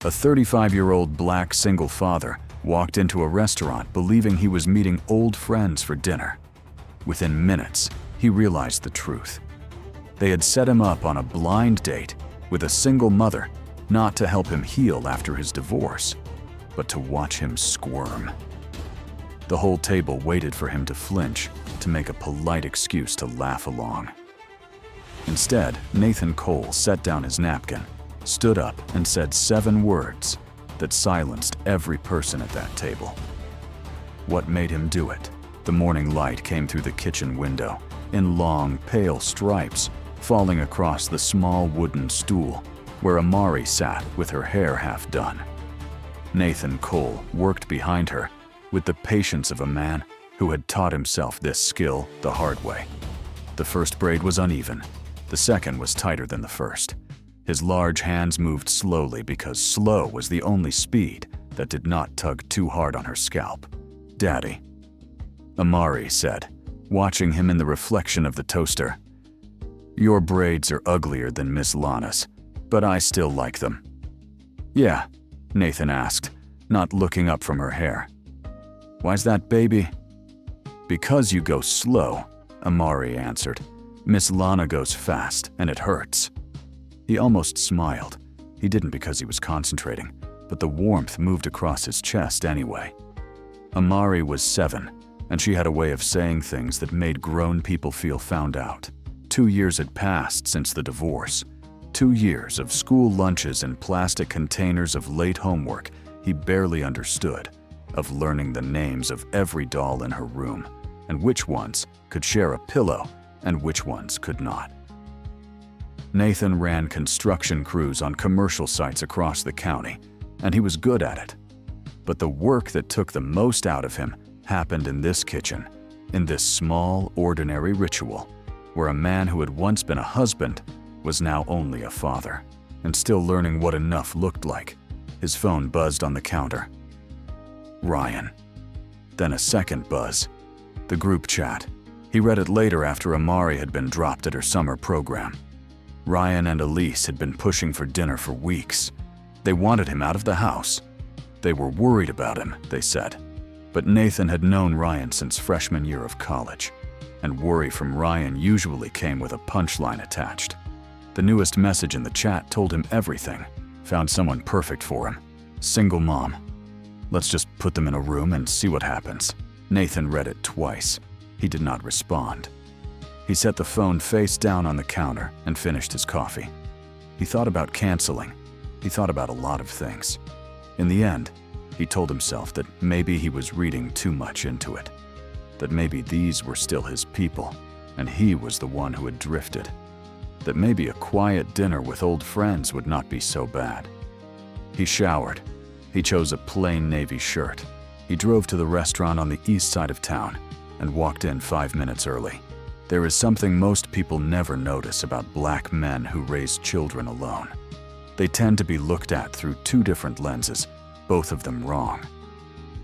A 35-year-old black single father walked into a restaurant believing he was meeting old friends for dinner. Within minutes, he realized the truth. They had set him up on a blind date with a single mother, not to help him heal after his divorce, but to watch him squirm. The whole table waited for him to flinch, to make a polite excuse to laugh along. Instead, Nathan Cole set down his napkin, stood up, and said 7 words that silenced every person at that table. What made him do it? The morning light came through the kitchen window, in long, pale stripes, falling across the small wooden stool where Amari sat with her hair half done. Nathan Cole worked behind her with the patience of a man who had taught himself this skill the hard way. The first braid was uneven. The second was tighter than the first. His large hands moved slowly because slow was the only speed that did not tug too hard on her scalp. "Daddy," Amari said, watching him in the reflection of the toaster. "Your braids are uglier than Miss Lana's, but I still like them." "Yeah?" Nathan asked, not looking up from her hair. "Why's that, baby?" "Because you go slow," Amari answered. "Miss Lana goes fast, and it hurts." He almost smiled. He didn't because he was concentrating, but the warmth moved across his chest anyway. Amari was 7, and she had a way of saying things that made grown people feel found out. 2 years had passed since the divorce. 2 years of school lunches and plastic containers of late homework he barely understood, of learning the names of every doll in her room, and which ones could share a pillow and which ones could not. Nathan ran construction crews on commercial sites across the county, and he was good at it. But the work that took the most out of him happened in this kitchen, in this small, ordinary ritual, where a man who had once been a husband was now only a father, and still learning what enough looked like. His phone buzzed on the counter. Ryan. Then a second buzz. The group chat. He read it later after Amari had been dropped at her summer program. Ryan and Elise had been pushing for dinner for weeks. They wanted him out of the house. They were worried about him, they said. But Nathan had known Ryan since freshman year of college, and worry from Ryan usually came with a punchline attached. The newest message in the chat told him everything. Found someone perfect for him. Single mom. Let's just put them in a room and see what happens. Nathan read it twice. He did not respond. He set the phone face down on the counter and finished his coffee. He thought about canceling. He thought about a lot of things. In the end, he told himself that maybe he was reading too much into it. That maybe these were still his people, and he was the one who had drifted. That maybe a quiet dinner with old friends would not be so bad. He showered. He chose a plain navy shirt. He drove to the restaurant on the east side of town and walked in 5 minutes early. There is something most people never notice about black men who raise children alone. They tend to be looked at through 2 different lenses, both of them wrong.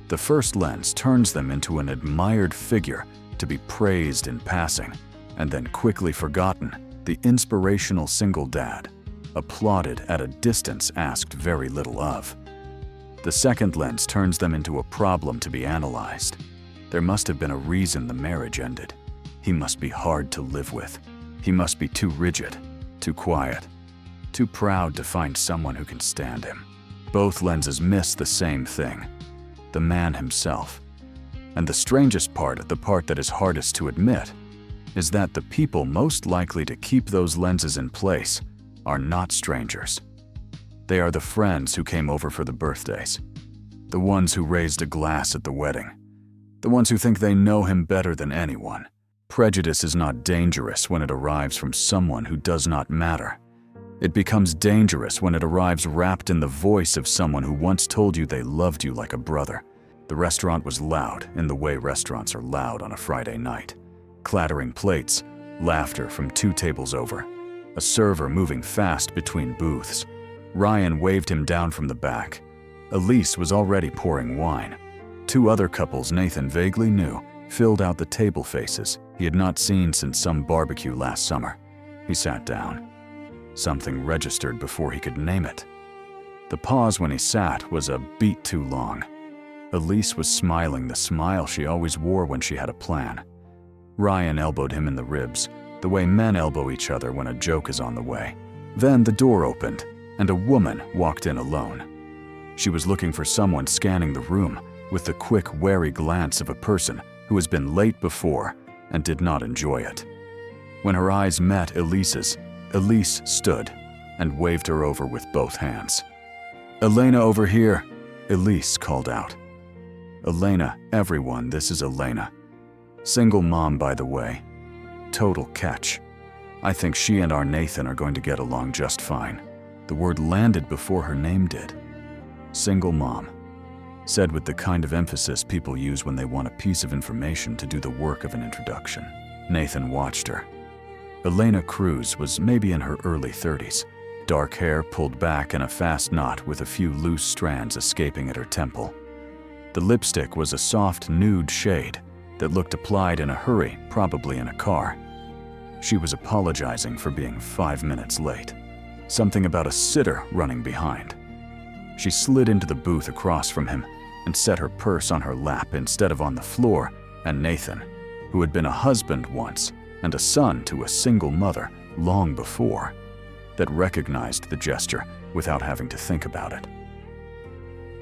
The first lens turns them into an admired figure to be praised in passing, and then quickly forgotten, the inspirational single dad, applauded at a distance asked very little of. The second lens turns them into a problem to be analyzed. There must have been a reason the marriage ended. He must be hard to live with. He must be too rigid, too quiet, too proud to find someone who can stand him. Both lenses miss the same thing, the man himself. And the strangest part, the part that is hardest to admit, is that the people most likely to keep those lenses in place are not strangers. They are the friends who came over for the birthdays, the ones who raised a glass at the wedding, the ones who think they know him better than anyone. Prejudice is not dangerous when it arrives from someone who does not matter. It becomes dangerous when it arrives wrapped in the voice of someone who once told you they loved you like a brother. The restaurant was loud in the way restaurants are loud on a Friday night. Clattering plates, laughter from 2 tables over, a server moving fast between booths. Ryan waved him down from the back. Elise was already pouring wine. 2 other couples Nathan vaguely knew filled out the table faces he had not seen since some barbecue last summer. He sat down. Something registered before he could name it. The pause when he sat was a beat too long. Elise was smiling the smile she always wore when she had a plan. Ryan elbowed him in the ribs, the way men elbow each other when a joke is on the way. Then the door opened, and a woman walked in alone. She was looking for someone scanning the room with the quick, wary glance of a person who has been late before and did not enjoy it. When her eyes met Elise's, Elise stood and waved her over with both hands. "Elena, over here," Elise called out. "Elena, everyone, this is Elena. Single mom, by the way. Total catch. I think she and our Nathan are going to get along just fine." The word landed before her name did. Single mom. Said with the kind of emphasis people use when they want a piece of information to do the work of an introduction. Nathan watched her. Elena Cruz was maybe in her early 30s, dark hair pulled back in a fast knot with a few loose strands escaping at her temple. The lipstick was a soft nude shade that looked applied in a hurry, probably in a car. She was apologizing for being 5 minutes late. Something about a sitter running behind. She slid into the booth across from him and set her purse on her lap instead of on the floor, and Nathan, who had been a husband once and a son to a single mother long before, that recognized the gesture without having to think about it.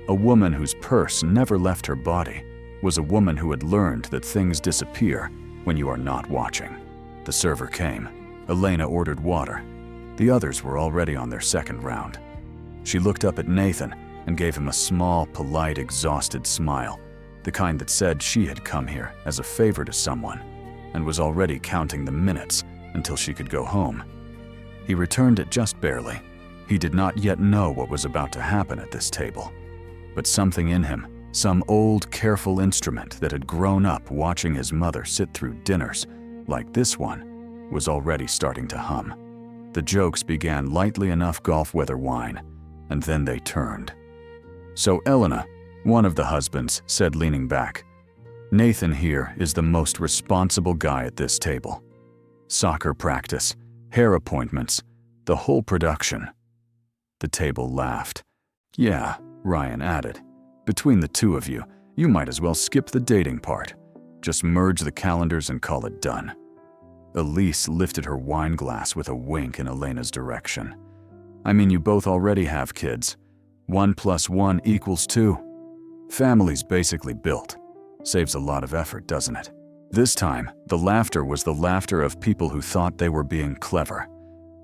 A woman whose purse never left her body was a woman who had learned that things disappear when you are not watching. The server came. Elena ordered water. The others were already on their second round. She looked up at Nathan and gave him a small, polite, exhausted smile, the kind that said she had come here as a favor to someone and was already counting the minutes until she could go home. He returned it just barely. He did not yet know what was about to happen at this table. But something in him, some old, careful instrument that had grown up watching his mother sit through dinners like this one, was already starting to hum. The jokes began lightly enough golf weather wine, and then they turned. "So Elena," one of the husbands said, leaning back, "Nathan here is the most responsible guy at this table. Soccer practice, hair appointments, the whole production." The table laughed. "Yeah," Ryan added, "between the two of you, you might as well skip the dating part. Just merge the calendars and call it done." Elise lifted her wine glass with a wink in Elena's direction. "I mean, you both already have kids. 1 + 1 = 2. Family's basically built. Saves a lot of effort, doesn't it?" This time, the laughter was the laughter of people who thought they were being clever,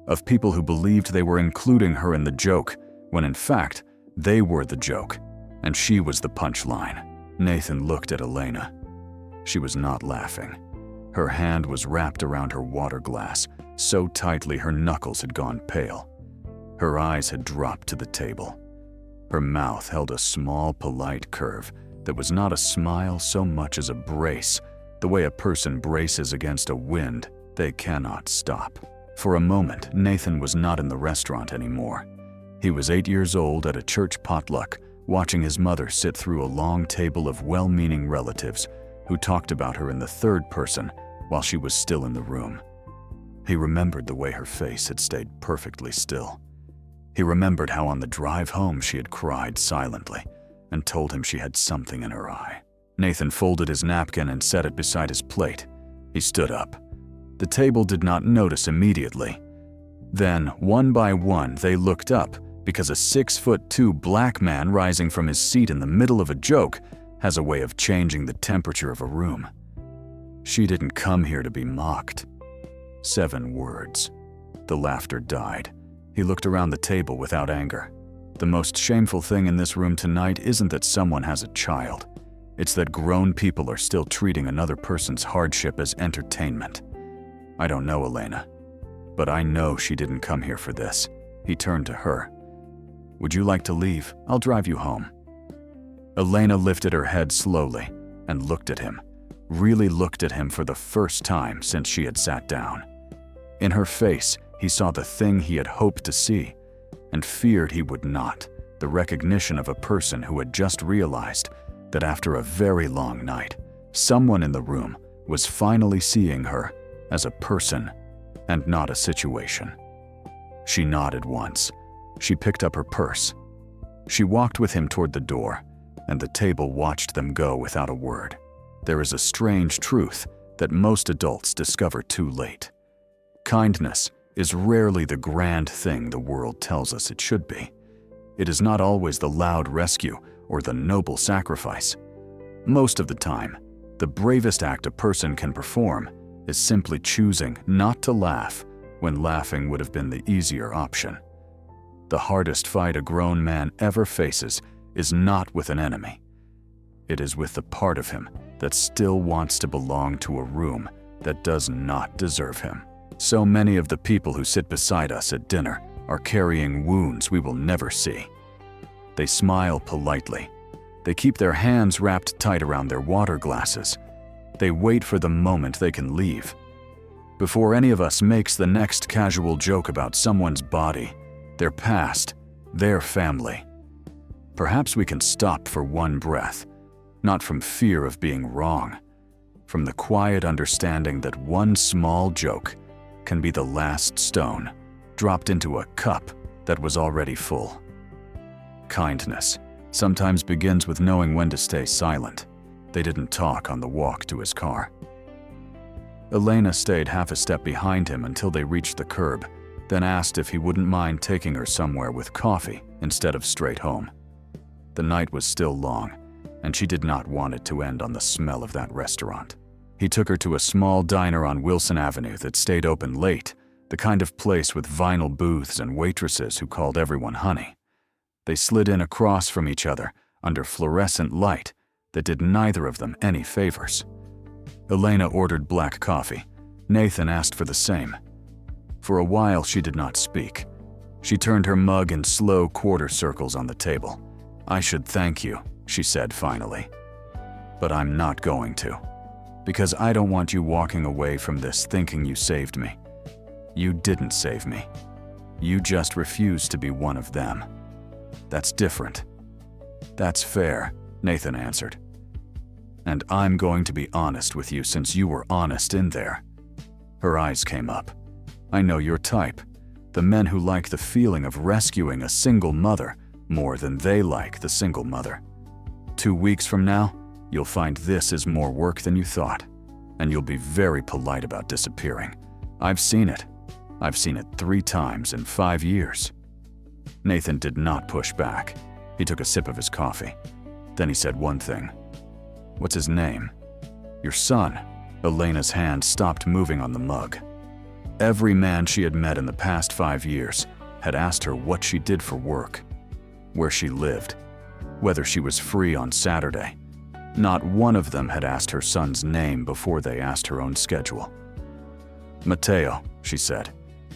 of people who believed they were including her in the joke, when in fact, they were the joke, and she was the punchline. Nathan looked at Elena. She was not laughing. Her hand was wrapped around her water glass, so tightly her knuckles had gone pale. Her eyes had dropped to the table. Her mouth held a small, polite curve that was not a smile so much as a brace, the way a person braces against a wind they cannot stop. For a moment, Nathan was not in the restaurant anymore. He was 8 years old at a church potluck, watching his mother sit through a long table of well-meaning relatives who talked about her in the third person while she was still in the room. He remembered the way her face had stayed perfectly still. He remembered how on the drive home she had cried silently and told him she had something in her eye. Nathan folded his napkin and set it beside his plate. He stood up. The table did not notice immediately. Then, one by one, they looked up because a 6'2" black man rising from his seat in the middle of a joke has a way of changing the temperature of a room. She didn't come here to be mocked. 7 words. The laughter died. He looked around the table without anger. The most shameful thing in this room tonight isn't that someone has a child. It's that grown people are still treating another person's hardship as entertainment. I don't know Elena, but I know she didn't come here for this. He turned to her. "Would you like to leave? I'll drive you home." Elena lifted her head slowly and looked at him, really looked at him for the first time since she had sat down. In her face, he saw the thing he had hoped to see and feared he would not, the recognition of a person who had just realized that after a very long night, someone in the room was finally seeing her as a person and not a situation. She nodded once. She picked up her purse. She walked with him toward the door, and the table watched them go without a word. There is a strange truth that most adults discover too late. Kindness is rarely the grand thing the world tells us it should be. It is not always the loud rescue or the noble sacrifice. Most of the time, the bravest act a person can perform is simply choosing not to laugh when laughing would have been the easier option. The hardest fight a grown man ever faces is not with an enemy. It is with the part of him that still wants to belong to a room that does not deserve him. So many of the people who sit beside us at dinner are carrying wounds we will never see. They smile politely. They keep their hands wrapped tight around their water glasses. They wait for the moment they can leave. Before any of us makes the next casual joke about someone's body, their past, their family. Perhaps we can stop for one breath, not from fear of being wrong, from the quiet understanding that one small joke can be the last stone dropped into a cup that was already full. Kindness sometimes begins with knowing when to stay silent. They didn't talk on the walk to his car. Elena stayed half a step behind him until they reached the curb, then asked if he wouldn't mind taking her somewhere with coffee instead of straight home. The night was still long, and she did not want it to end on the smell of that restaurant. He took her to a small diner on Wilson Avenue that stayed open late, the kind of place with vinyl booths and waitresses who called everyone honey. They slid in across from each other under fluorescent light that did neither of them any favors. Elena ordered black coffee. Nathan asked for the same. For a while, she did not speak. She turned her mug in slow quarter circles on the table. "I should thank you," she said finally. "But I'm not going to. Because I don't want you walking away from this thinking you saved me. You didn't save me. You just refused to be one of them. That's different." "That's fair," Nathan answered. "And I'm going to be honest with you since you were honest in there." Her eyes came up. "I know your type. The men who like the feeling of rescuing a single mother more than they like the single mother. 2 weeks from now, you'll find this is more work than you thought, and you'll be very polite about disappearing. I've seen it. I've seen it 3 times in 5 years." Nathan did not push back. He took a sip of his coffee. Then he said one thing. "What's his name?" "Your son." Elena's hand stopped moving on the mug. Every man she had met in the past 5 years had asked her what she did for work, where she lived, whether she was free on Saturday. Not one of them had asked her son's name before they asked her own schedule. "Mateo," she said.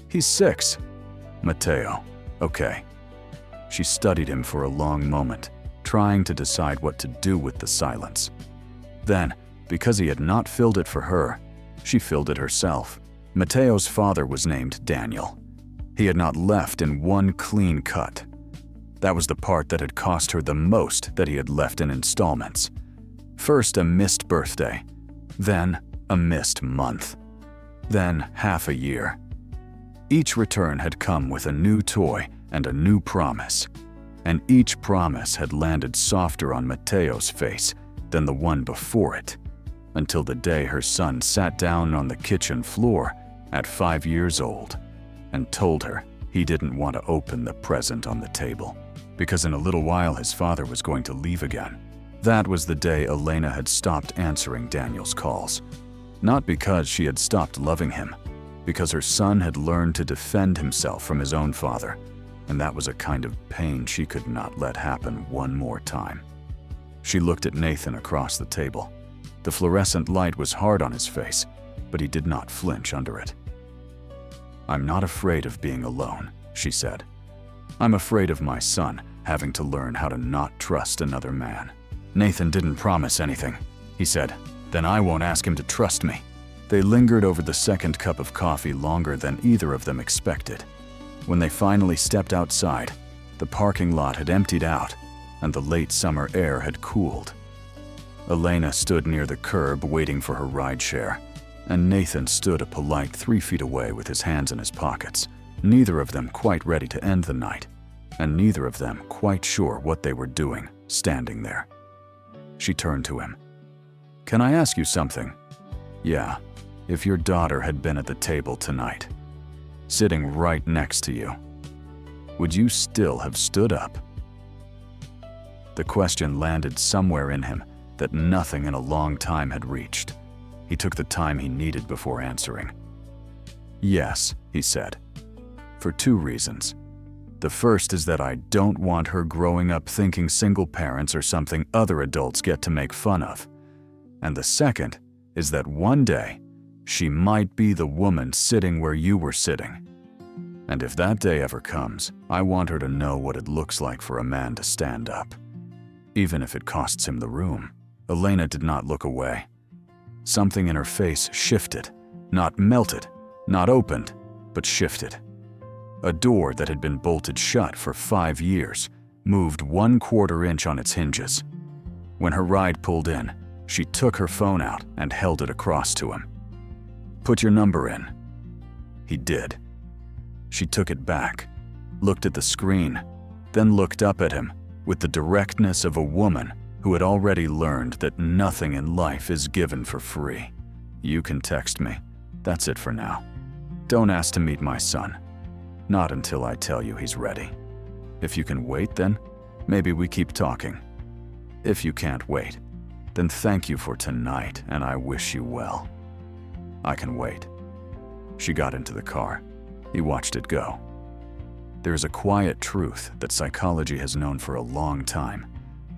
"He's 6. "Mateo. Okay." She studied him for a long moment, trying to decide what to do with the silence. Then, because he had not filled it for her, she filled it herself. Mateo's father was named Daniel. He had not left in one clean cut. That was the part that had cost her the most that he had left in installments. First a missed birthday, then a missed month, then half a year. Each return had come with a new toy and a new promise, and each promise had landed softer on Mateo's face than the one before it, until the day her son sat down on the kitchen floor at 5 years old and told her he didn't want to open the present on the table, because in a little while his father was going to leave again. That was the day Elena had stopped answering Daniel's calls. Not because she had stopped loving him, because her son had learned to defend himself from his own father, and that was a kind of pain she could not let happen one more time. She looked at Nathan across the table. The fluorescent light was hard on his face, but he did not flinch under it. "I'm not afraid of being alone," she said. "I'm afraid of my son having to learn how to not trust another man." "Nathan didn't promise anything," he said. "Then I won't ask him to trust me." They lingered over the second cup of coffee longer than either of them expected. When they finally stepped outside, the parking lot had emptied out and the late summer air had cooled. Elena stood near the curb waiting for her rideshare, and Nathan stood a polite 3 feet away with his hands in his pockets, neither of them quite ready to end the night. and neither of them quite sure what they were doing, standing there. She turned to him. "Can I ask you something?" "Yeah, if your daughter had been at the table tonight, sitting right next to you, would you still have stood up?" The question landed somewhere in him that nothing in a long time had reached. He took the time he needed before answering. "Yes," he said, "for 2 reasons. The first is that I don't want her growing up thinking single parents are something other adults get to make fun of. And the second is that one day, she might be the woman sitting where you were sitting. And if that day ever comes, I want her to know what it looks like for a man to stand up, even if it costs him the room." Elena did not look away. Something in her face shifted, not melted, not opened, but shifted. A door that had been bolted shut for 5 years moved 1/4 inch on its hinges. When her ride pulled in, she took her phone out and held it across to him. "Put your number in." He did. She took it back, looked at the screen, then looked up at him with the directness of a woman who had already learned that nothing in life is given for free. "You can text me. That's it for now. Don't ask to meet my son. Not until I tell you he's ready. If you can wait, then maybe we keep talking. If you can't wait, then thank you for tonight and I wish you well. I can wait." She got into the car. He watched it go. There is a quiet truth that psychology has known for a long time,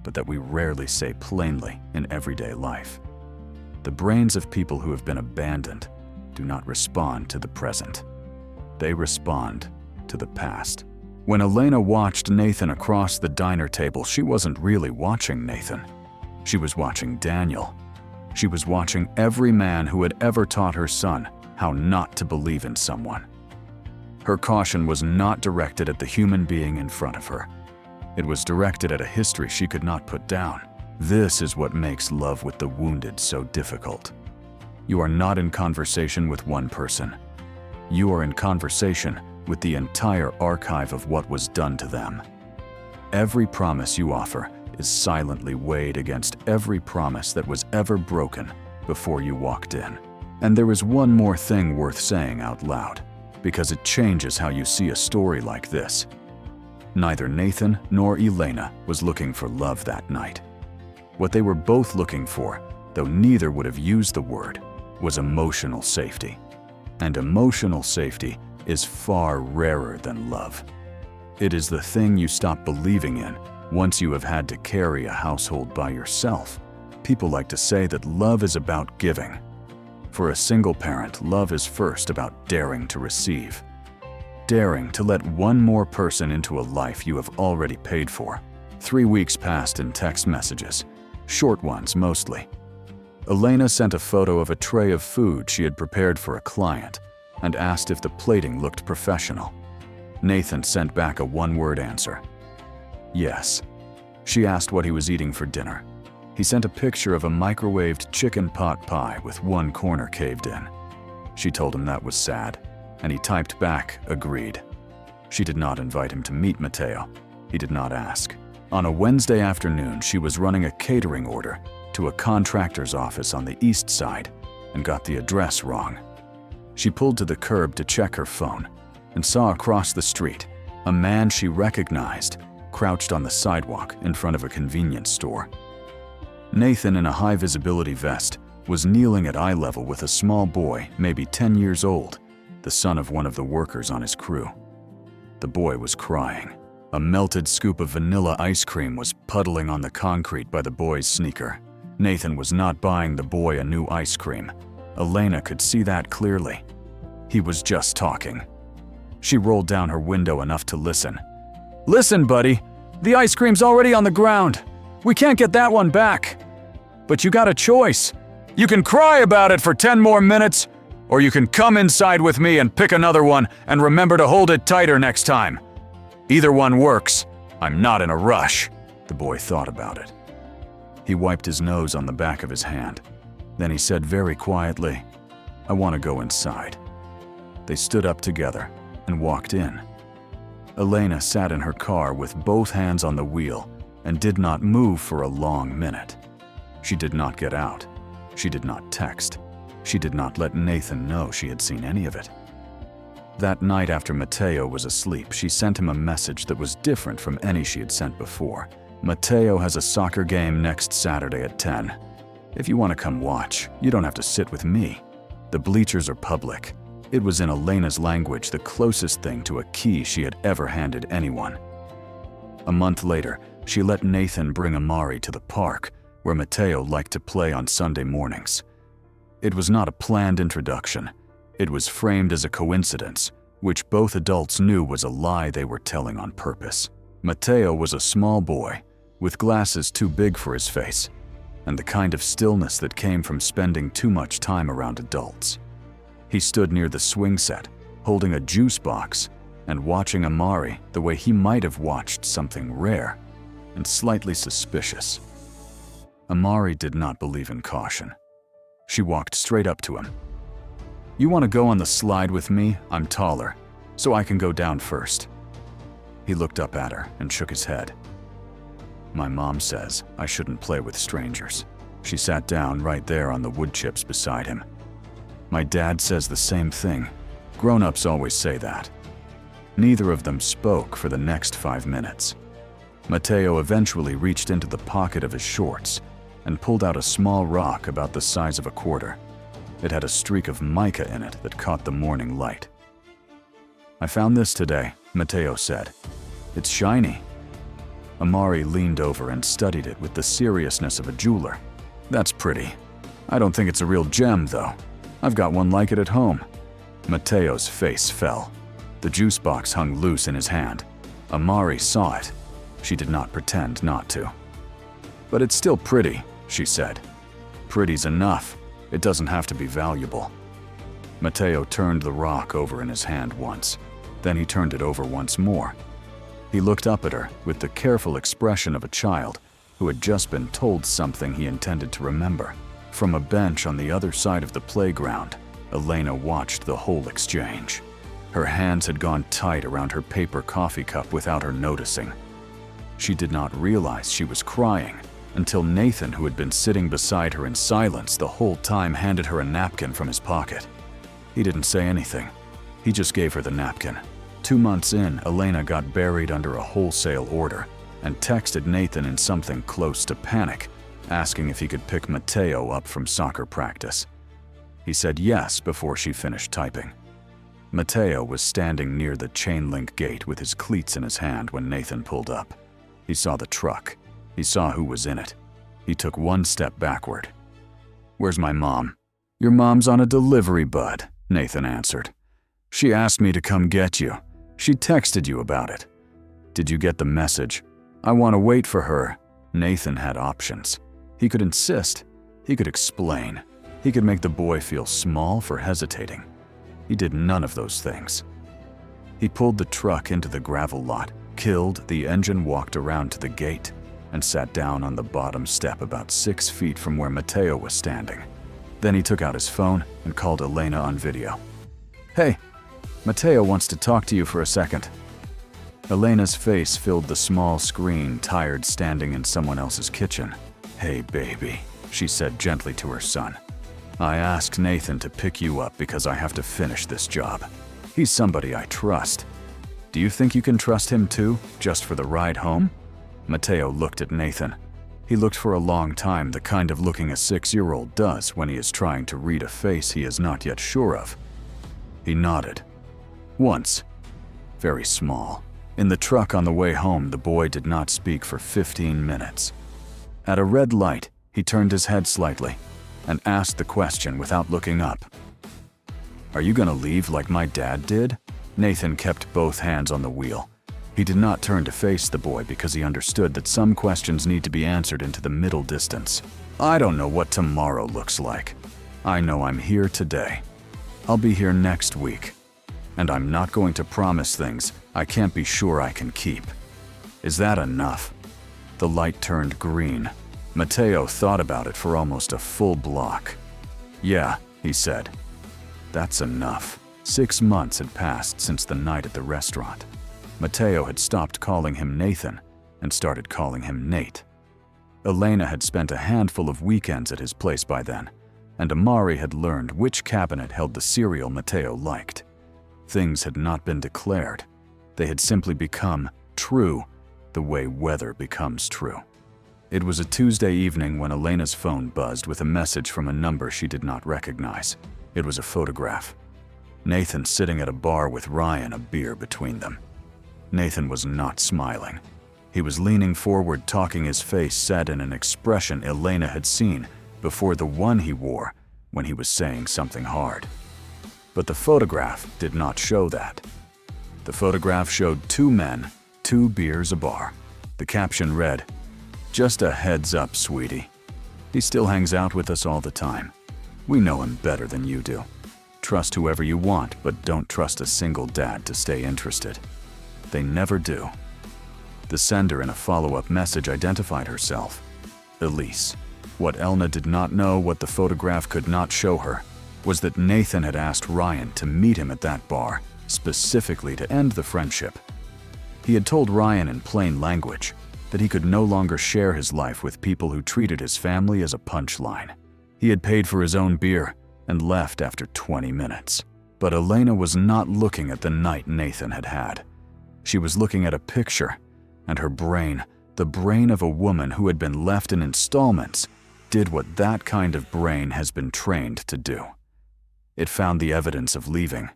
but that we rarely say plainly in everyday life. The brains of people who have been abandoned do not respond to the present. They respond to the past. When Elena watched Nathan across the diner table, she wasn't really watching Nathan. She was watching Daniel. She was watching every man who had ever taught her son how not to believe in someone. Her caution was not directed at the human being in front of her. It was directed at a history she could not put down. This is what makes love with the wounded so difficult. You are not in conversation with one person. You are in conversation with the entire archive of what was done to them. Every promise you offer is silently weighed against every promise that was ever broken before you walked in. And there is one more thing worth saying out loud, because it changes how you see a story like this. Neither Nathan nor Elena was looking for love that night. What they were both looking for, though neither would have used the word, was emotional safety. And emotional safety is far rarer than love. It is the thing you stop believing in once you have had to carry a household by yourself. People like to say that love is about giving. For a single parent, love is first about daring to receive. Daring to let one more person into a life you have already paid for. 3 weeks passed in text messages, short ones mostly. Elena sent a photo of a tray of food she had prepared for a client and asked if the plating looked professional. Nathan sent back a one-word answer. Yes. She asked what he was eating for dinner. He sent a picture of a microwaved chicken pot pie with one corner caved in. She told him that was sad, and he typed back, agreed. She did not invite him to meet Mateo. He did not ask. On a Wednesday afternoon, she was running a catering order to a contractor's office on the east side and got the address wrong. She pulled to the curb to check her phone and saw across the street a man she recognized crouched on the sidewalk in front of a convenience store. Nathan, in a high-visibility vest, was kneeling at eye level with a small boy, maybe 10 years old, the son of one of the workers on his crew. The boy was crying. A melted scoop of vanilla ice cream was puddling on the concrete by the boy's sneaker. Nathan was not buying the boy a new ice cream. Elena could see that clearly. He was just talking. She rolled down her window enough to listen. "Listen, buddy, the ice cream's already on the ground. We can't get that one back. But you got a choice. You can cry about it for 10 more minutes, or you can come inside with me and pick another one and remember to hold it tighter next time. Either one works. I'm not in a rush." The boy thought about it. He wiped his nose on the back of his hand. Then he said very quietly, "I want to go inside." They stood up together and walked in. Elena sat in her car with both hands on the wheel and did not move for a long minute. She did not get out. She did not text. She did not let Nathan know she had seen any of it. That night after Mateo was asleep, she sent him a message that was different from any she had sent before. "Mateo has a soccer game next Saturday at 10. If you want to come watch, you don't have to sit with me. The bleachers are public." It was in Elena's language the closest thing to a key she had ever handed anyone. A month later, she let Nathan bring Amari to the park, where Mateo liked to play on Sunday mornings. It was not a planned introduction. It was framed as a coincidence, which both adults knew was a lie they were telling on purpose. Mateo was a small boy, with glasses too big for his face, and the kind of stillness that came from spending too much time around adults. He stood near the swing set, holding a juice box, and watching Amari the way he might have watched something rare and slightly suspicious. Amari did not believe in caution. She walked straight up to him. "You want to go on the slide with me? I'm taller, so I can go down first." He looked up at her and shook his head. "My mom says I shouldn't play with strangers." She sat down right there on the wood chips beside him. "My dad says the same thing. Grown-ups always say that." Neither of them spoke for the next 5 minutes. Mateo eventually reached into the pocket of his shorts and pulled out a small rock about the size of a quarter. It had a streak of mica in it that caught the morning light. "I found this today," Mateo said. "It's shiny." Amari leaned over and studied it with the seriousness of a jeweler. "That's pretty. I don't think it's a real gem, though. I've got one like it at home." Mateo's face fell. The juice box hung loose in his hand. Amari saw it. She did not pretend not to. "But it's still pretty," she said. "Pretty's enough. It doesn't have to be valuable." Mateo turned the rock over in his hand once. Then he turned it over once more. He looked up at her with the careful expression of a child who had just been told something he intended to remember. From a bench on the other side of the playground, Elena watched the whole exchange. Her hands had gone tight around her paper coffee cup without her noticing. She did not realize she was crying until Nathan, who had been sitting beside her in silence the whole time, handed her a napkin from his pocket. He didn't say anything. He just gave her the napkin. 2 months in, Elena got buried under a wholesale order and texted Nathan in something close to panic, asking if he could pick Mateo up from soccer practice. He said yes before she finished typing. Mateo was standing near the chain-link gate with his cleats in his hand when Nathan pulled up. He saw the truck. He saw who was in it. He took 1 step backward. "Where's my mom?" "Your mom's on a delivery, bud," Nathan answered. "She asked me to come get you. She texted you about it." "Did you get the message?" "I want to wait for her." Nathan had options. He could insist. He could explain. He could make the boy feel small for hesitating. He did none of those things. He pulled the truck into the gravel lot, killed the engine, walked around to the gate, and sat down on the bottom step about 6 feet from where Mateo was standing. Then he took out his phone and called Elena on video. "Hey, Mateo wants to talk to you for a second." Elena's face filled the small screen, tired standing in someone else's kitchen. "Hey, baby," she said gently to her son. "I asked Nathan to pick you up because I have to finish this job. He's somebody I trust. Do you think you can trust him too, just for the ride home?" Mateo looked at Nathan. He looked for a long time, the kind of looking a 6-year-old does when he is trying to read a face he is not yet sure of. He nodded. Once. Very small. In the truck on the way home, the boy did not speak for 15 minutes. At a red light, he turned his head slightly and asked the question without looking up. "Are you gonna leave like my dad did?" Nathan kept both hands on the wheel. He did not turn to face the boy because he understood that some questions need to be answered into the middle distance. "I don't know what tomorrow looks like. I know I'm here today. I'll be here next week. And I'm not going to promise things I can't be sure I can keep. Is that enough?" The light turned green. Mateo thought about it for almost a full block. "Yeah," he said. "That's enough." 6 months had passed since the night at the restaurant. Mateo had stopped calling him Nathan and started calling him Nate. Elena had spent a handful of weekends at his place by then, and Amari had learned which cabinet held the cereal Mateo liked. Things had not been declared. They had simply become true the way weather becomes true. It was a Tuesday evening when Elena's phone buzzed with a message from a number she did not recognize. It was a photograph. Nathan sitting at a bar with Ryan, a beer between them. Nathan was not smiling. He was leaning forward, talking, his face set in an expression Elena had seen before, the one he wore when he was saying something hard. But the photograph did not show that. The photograph showed two men, 2 beers, a bar. The caption read, "Just a heads up, sweetie. He still hangs out with us all the time. We know him better than you do. Trust whoever you want, but don't trust a single dad to stay interested. They never do." The sender in a follow-up message identified herself, Elise. What Elena did not know, what the photograph could not show her, was that Nathan had asked Ryan to meet him at that bar, specifically to end the friendship. He had told Ryan in plain language that he could no longer share his life with people who treated his family as a punchline. He had paid for his own beer and left after 20 minutes. But Elena was not looking at the night Nathan had had. She was looking at a picture, and her brain, the brain of a woman who had been left in installments, did what that kind of brain has been trained to do. It found the evidence of leaving.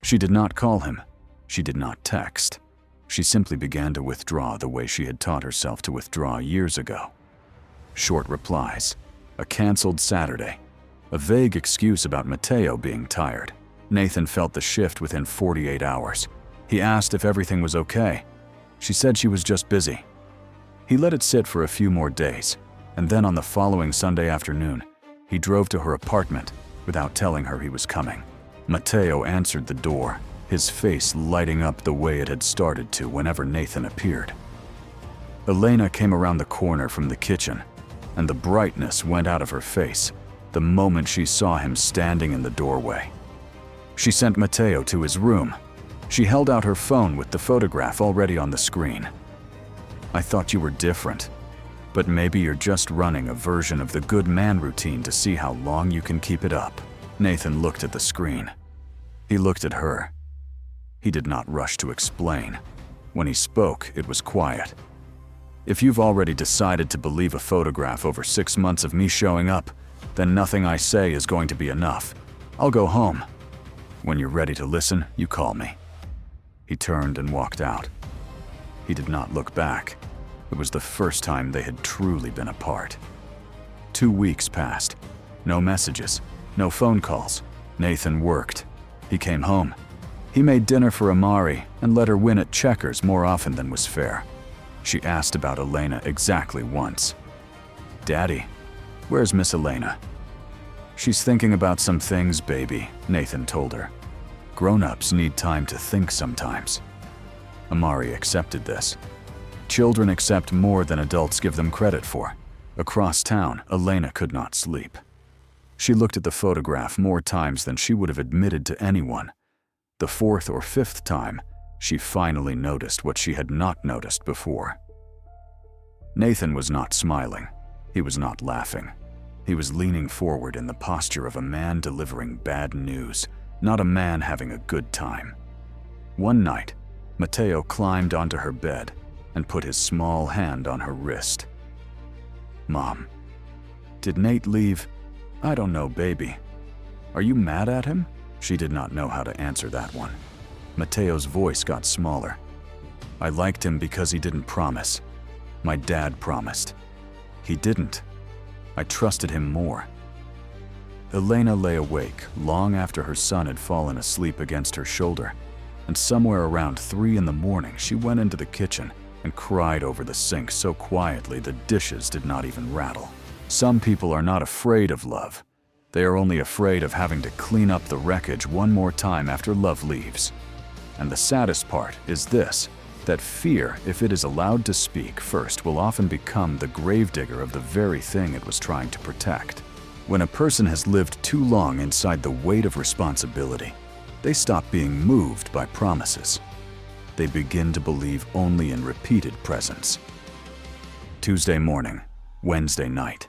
She did not call him. She did not text. She simply began to withdraw the way she had taught herself to withdraw years ago. Short replies, a canceled Saturday, a vague excuse about Mateo being tired. Nathan felt the shift within 48 hours. He asked if everything was okay. She said she was just busy. He let it sit for a few more days, and then on the following Sunday afternoon, he drove to her apartment without telling her he was coming. Mateo answered the door, his face lighting up the way it had started to whenever Nathan appeared. Elena came around the corner from the kitchen, and the brightness went out of her face the moment she saw him standing in the doorway. She sent Mateo to his room. She held out her phone with the photograph already on the screen. "I thought you were different, but maybe you're just running a version of the good man routine to see how long you can keep it up." Nathan looked at the screen. He looked at her. He did not rush to explain. When he spoke, it was quiet. "If you've already decided to believe a photograph over 6 months of me showing up, then nothing I say is going to be enough. I'll go home. When you're ready to listen, you call me." He turned and walked out. He did not look back. It was the first time they had truly been apart. 2 weeks passed. No messages, no phone calls. Nathan worked. He came home. He made dinner for Amari and let her win at checkers more often than was fair. She asked about Elena exactly once. "Daddy, where's Miss Elena?" "She's thinking about some things, baby," Nathan told her. "Grown-ups need time to think sometimes." Amari accepted this. Children accept more than adults give them credit for. Across town, Elena could not sleep. She looked at the photograph more times than she would have admitted to anyone. The 4th or 5th time, she finally noticed what she had not noticed before. Nathan was not smiling. He was not laughing. He was leaning forward in the posture of a man delivering bad news, not a man having a good time. One night, Mateo climbed onto her bed and put his small hand on her wrist. "Mom, did Nate leave?" "I don't know, baby." "Are you mad at him?" She did not know how to answer that one. Mateo's voice got smaller. "I liked him because he didn't promise. My dad promised. He didn't. I trusted him more." Elena lay awake long after her son had fallen asleep against her shoulder, and somewhere around 3 in the morning she went into the kitchen and cried over the sink so quietly the dishes did not even rattle. Some people are not afraid of love. They are only afraid of having to clean up the wreckage one more time after love leaves. And the saddest part is this, that fear, if it is allowed to speak first, will often become the gravedigger of the very thing it was trying to protect. When a person has lived too long inside the weight of responsibility, they stop being moved by promises. they begin to believe only in repeated presence. Tuesday morning, Wednesday night.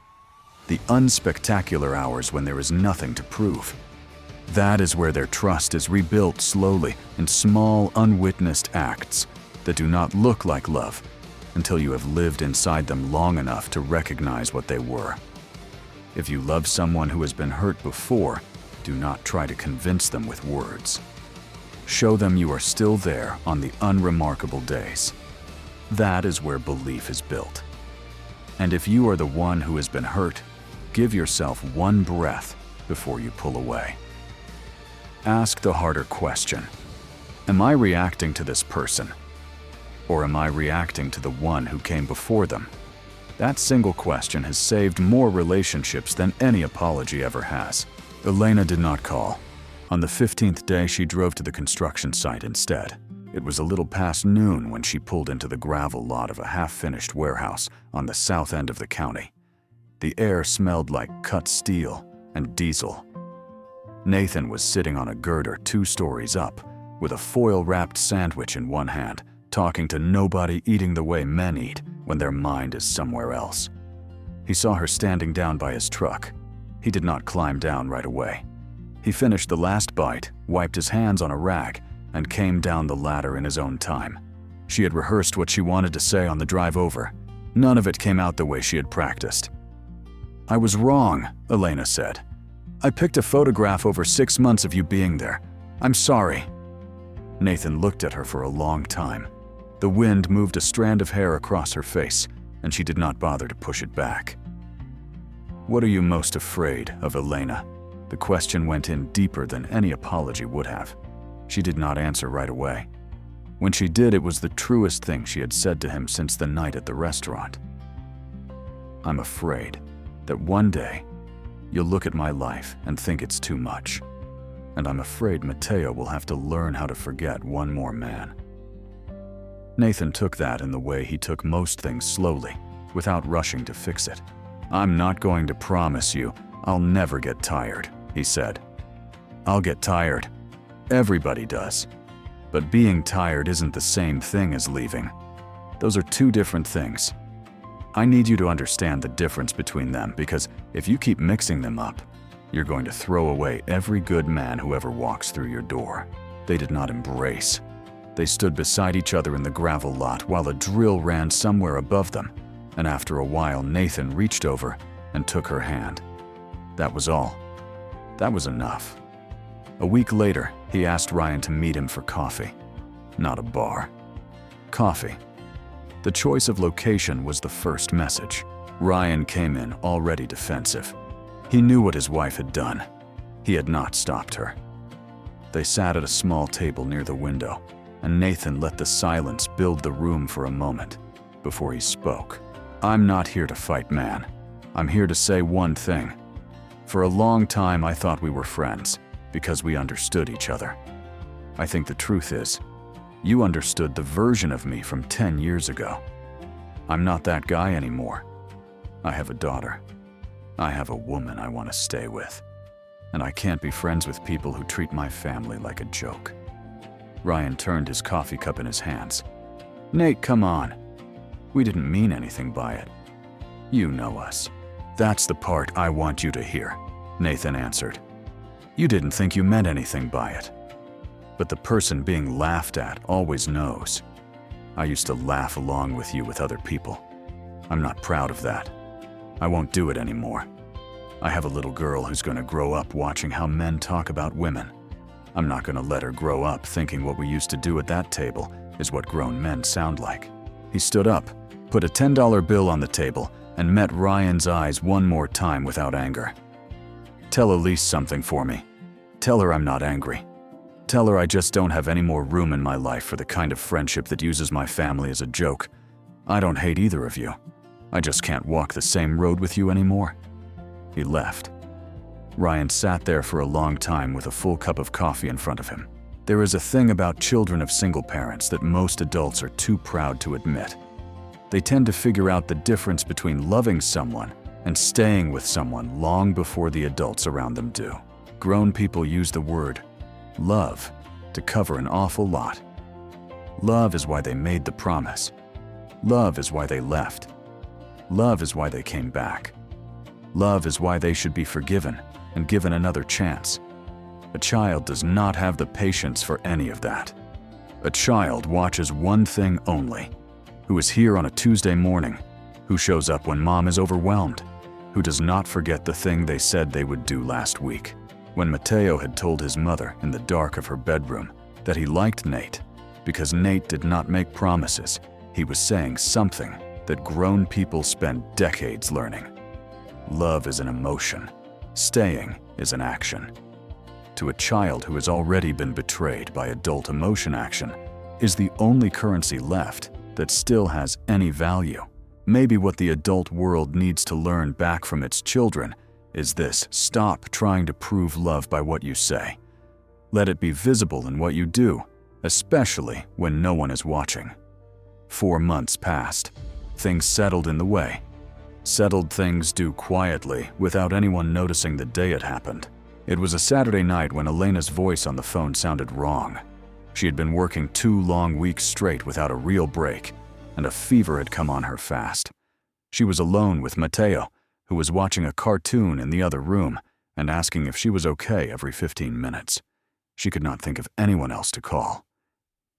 The unspectacular hours when there is nothing to prove. That is where their trust is rebuilt slowly in small, unwitnessed acts that do not look like love until you have lived inside them long enough to recognize what they were. If you love someone who has been hurt before, do not try to convince them with words. Show them you are still there on the unremarkable days. That is where belief is built. And if you are the one who has been hurt, give yourself one breath before you pull away. Ask the harder question. Am I reacting to this person? Or am I reacting to the one who came before them? That single question has saved more relationships than any apology ever has. Elena did not call. On the 15th day, she drove to the construction site instead. It was a little past noon when she pulled into the gravel lot of a half-finished warehouse on the south end of the county. The air smelled like cut steel and diesel. Nathan was sitting on a girder 2 stories up, with a foil-wrapped sandwich in one hand, talking to nobody, eating the way men eat when their mind is somewhere else. He saw her standing down by his truck. He did not climb down right away. He finished the last bite, wiped his hands on a rag, and came down the ladder in his own time. She had rehearsed what she wanted to say on the drive over. None of it came out the way she had practiced. "I was wrong," Elena said. "I picked a photograph over 6 months of you being there. I'm sorry." Nathan looked at her for a long time. The wind moved a strand of hair across her face, and she did not bother to push it back. "What are you most afraid of, Elena?" The question went in deeper than any apology would have. She did not answer right away. When she did, it was the truest thing she had said to him since the night at the restaurant. "I'm afraid that one day you'll look at my life and think it's too much. And I'm afraid Mateo will have to learn how to forget one more man." Nathan took that in the way he took most things, slowly, without rushing to fix it. "I'm not going to promise you I'll never get tired," he said. "I'll get tired. Everybody does. But being tired isn't the same thing as leaving. Those are 2 different things. I need you to understand the difference between them, because if you keep mixing them up, you're going to throw away every good man who ever walks through your door." They did not embrace. They stood beside each other in the gravel lot while a drill ran somewhere above them, and after a while Nathan reached over and took her hand. That was all. That was enough. A week later, he asked Ryan to meet him for coffee. Not a bar. Coffee. The choice of location was the first message. Ryan came in already defensive. He knew what his wife had done. He had not stopped her. They sat at a small table near the window, and Nathan let the silence build the room for a moment before he spoke. "I'm not here to fight, man. I'm here to say one thing. For a long time, I thought we were friends because we understood each other. I think the truth is, you understood the version of me from 10 years ago. I'm not that guy anymore. I have a daughter. I have a woman I want to stay with. And I can't be friends with people who treat my family like a joke." Ryan turned his coffee cup in his hands. "Nate, come on. We didn't mean anything by it. You know us." "That's the part I want you to hear," Nathan answered. "You didn't think you meant anything by it. But the person being laughed at always knows. I used to laugh along with you with other people. I'm not proud of that. I won't do it anymore. I have a little girl who's going to grow up watching how men talk about women. I'm not going to let her grow up thinking what we used to do at that table is what grown men sound like." He stood up, put a $10 bill on the table, and met Ryan's eyes one more time without anger. "Tell Elise something for me. Tell her I'm not angry. Tell her I just don't have any more room in my life for the kind of friendship that uses my family as a joke. I don't hate either of you. I just can't walk the same road with you anymore." He left. Ryan sat there for a long time with a full cup of coffee in front of him. There is a thing about children of single parents that most adults are too proud to admit. They tend to figure out the difference between loving someone and staying with someone long before the adults around them do. Grown people use the word love to cover an awful lot. Love is why they made the promise. Love is why they left. Love is why they came back. Love is why they should be forgiven and given another chance. A child does not have the patience for any of that. A child watches one thing only: who is here on a Tuesday morning, who shows up when mom is overwhelmed, who does not forget the thing they said they would do last week. When Mateo had told his mother in the dark of her bedroom that he liked Nate because Nate did not make promises, he was saying something that grown people spend decades learning. Love is an emotion. Staying is an action. To a child who has already been betrayed by adult emotion, action is the only currency left that still has any value. Maybe what the adult world needs to learn back from its children is this: stop trying to prove love by what you say. Let it be visible in what you do, especially when no one is watching. 4 months passed. Things settled in the way. Settled things do quietly without anyone noticing the day it happened. It was a Saturday night when Elena's voice on the phone sounded wrong. She had been working 2 long weeks straight without a real break, and a fever had come on her fast. She was alone with Mateo, who was watching a cartoon in the other room and asking if she was okay every 15 minutes. She could not think of anyone else to call.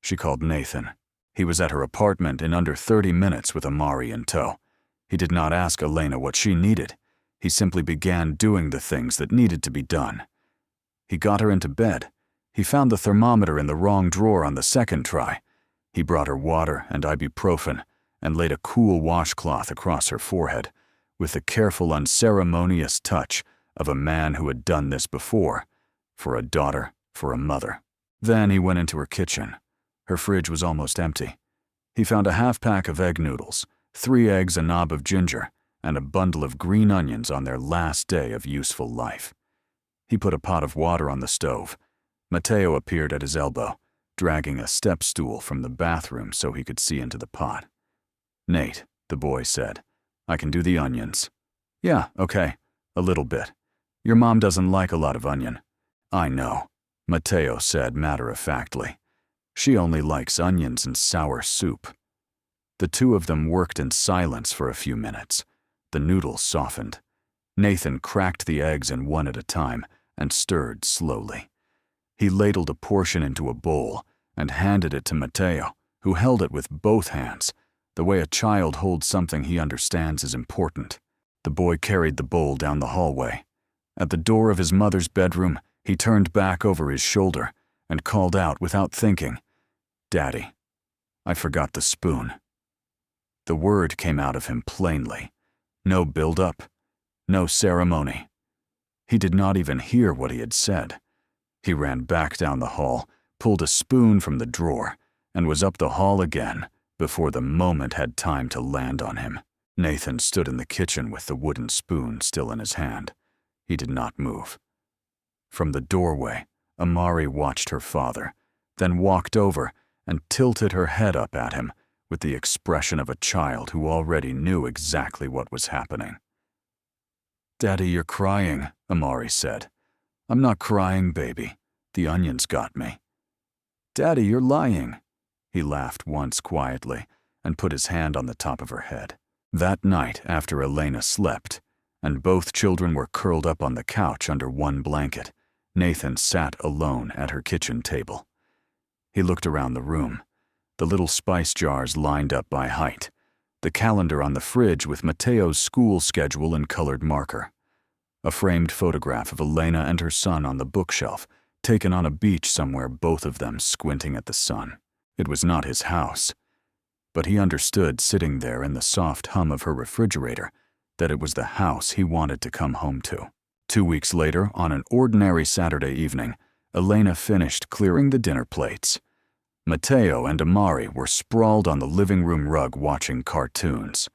She called Nathan. He was at her apartment in under 30 minutes with Amari in tow. He did not ask Elena what she needed. He simply began doing the things that needed to be done. He got her into bed. He found the thermometer in the wrong drawer on the second try. He brought her water and ibuprofen and laid a cool washcloth across her forehead with the careful, unceremonious touch of a man who had done this before, for a daughter, for a mother. Then he went into her kitchen. Her fridge was almost empty. He found a half-pack of egg noodles, 3 eggs, a knob of ginger, and a bundle of green onions on their last day of useful life. He put a pot of water on the stove. Mateo appeared at his elbow, dragging a step stool from the bathroom so he could see into the pot. "Nate," the boy said, "I can do the onions." "Yeah, okay, a little bit. Your mom doesn't like a lot of onion." "I know," Mateo said matter-of-factly. "She only likes onions and sour soup." The two of them worked in silence for a few minutes. The noodles softened. Nathan cracked the eggs in one at a time and stirred slowly. He ladled a portion into a bowl and handed it to Mateo, who held it with both hands, the way a child holds something he understands is important. The boy carried the bowl down the hallway. At the door of his mother's bedroom, he turned back over his shoulder and called out without thinking, "Daddy, I forgot the spoon." The word came out of him plainly. No build-up, no ceremony. He did not even hear what he had said. He ran back down the hall, pulled a spoon from the drawer, and was up the hall again before the moment had time to land on him. Nathan stood in the kitchen with the wooden spoon still in his hand. He did not move. From the doorway, Amari watched her father, then walked over and tilted her head up at him with the expression of a child who already knew exactly what was happening. "Daddy, you're crying," Amari said. "I'm not crying, baby. The onions got me." "Daddy, you're lying." He laughed once quietly and put his hand on the top of her head. That night, after Elena slept, and both children were curled up on the couch under one blanket, Nathan sat alone at her kitchen table. He looked around the room. The little spice jars lined up by height, the calendar on the fridge with Mateo's school schedule in colored marker, a framed photograph of Elena and her son on the bookshelf, taken on a beach somewhere, both of them squinting at the sun. It was not his house, but he understood, sitting there in the soft hum of her refrigerator, that it was the house he wanted to come home to. 2 weeks later, on an ordinary Saturday evening, Elena finished clearing the dinner plates. Mateo and Amari were sprawled on the living room rug watching cartoons.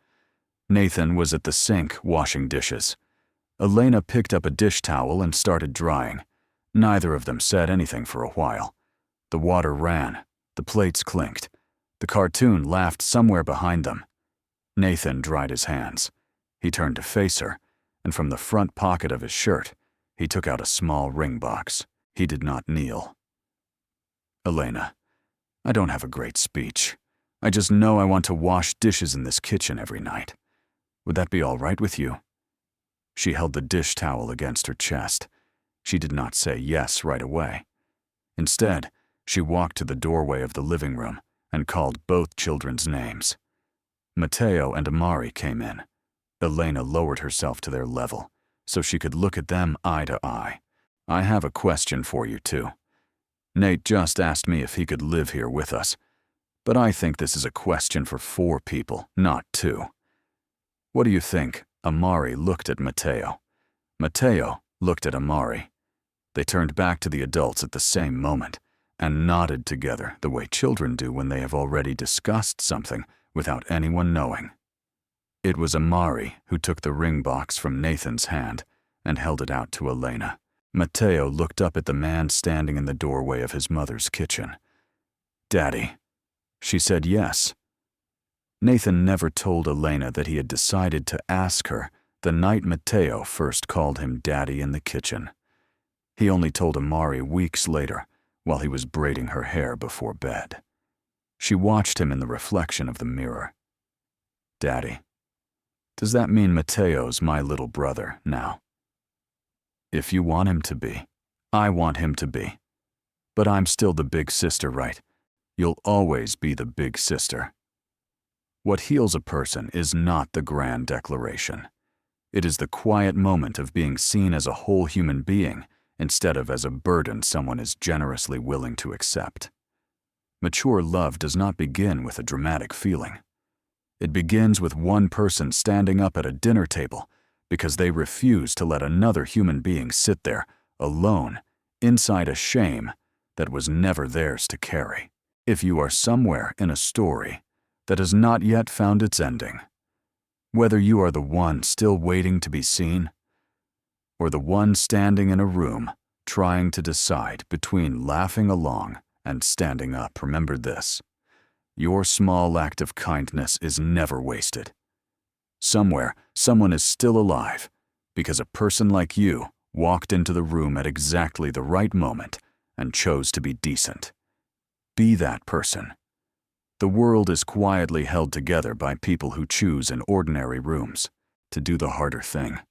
Nathan was at the sink washing dishes. Elena picked up a dish towel and started drying. Neither of them said anything for a while. The water ran. The plates clinked. The cartoon laughed somewhere behind them. Nathan dried his hands. He turned to face her, and from the front pocket of his shirt, he took out a small ring box. He did not kneel. "Elena, I don't have a great speech. I just know I want to wash dishes in this kitchen every night. Would that be all right with you?" She held the dish towel against her chest. She did not say yes right away. Instead, she walked to the doorway of the living room and called both children's names. Matteo and Amari came in. Elena lowered herself to their level so she could look at them eye to eye. "I have a question for you, too. Nate just asked me if he could live here with us, but I think this is a question for 4 people, not 2. What do you think?" Amari looked at Matteo. Matteo looked at Amari. They turned back to the adults at the same moment and nodded together the way children do when they have already discussed something without anyone knowing. It was Amari who took the ring box from Nathan's hand and held it out to Elena. Matteo looked up at the man standing in the doorway of his mother's kitchen. "Daddy." She said yes. Nathan never told Elena that he had decided to ask her the night Matteo first called him Daddy in the kitchen. He only told Amari weeks later while he was braiding her hair before bed. She watched him in the reflection of the mirror. "Daddy, does that mean Matteo's my little brother now?" "If you want him to be, I want him to be. But I'm still the big sister, right? You'll always be the big sister." What heals a person is not the grand declaration. It is the quiet moment of being seen as a whole human being instead of as a burden someone is generously willing to accept. Mature love does not begin with a dramatic feeling. It begins with one person standing up at a dinner table because they refuse to let another human being sit there, alone, inside a shame that was never theirs to carry. If you are somewhere in a story that has not yet found its ending, whether you are the one still waiting to be seen, or the one standing in a room trying to decide between laughing along and standing up, remember this: your small act of kindness is never wasted. Somewhere, someone is still alive because a person like you walked into the room at exactly the right moment and chose to be decent. Be that person. The world is quietly held together by people who choose in ordinary rooms to do the harder thing.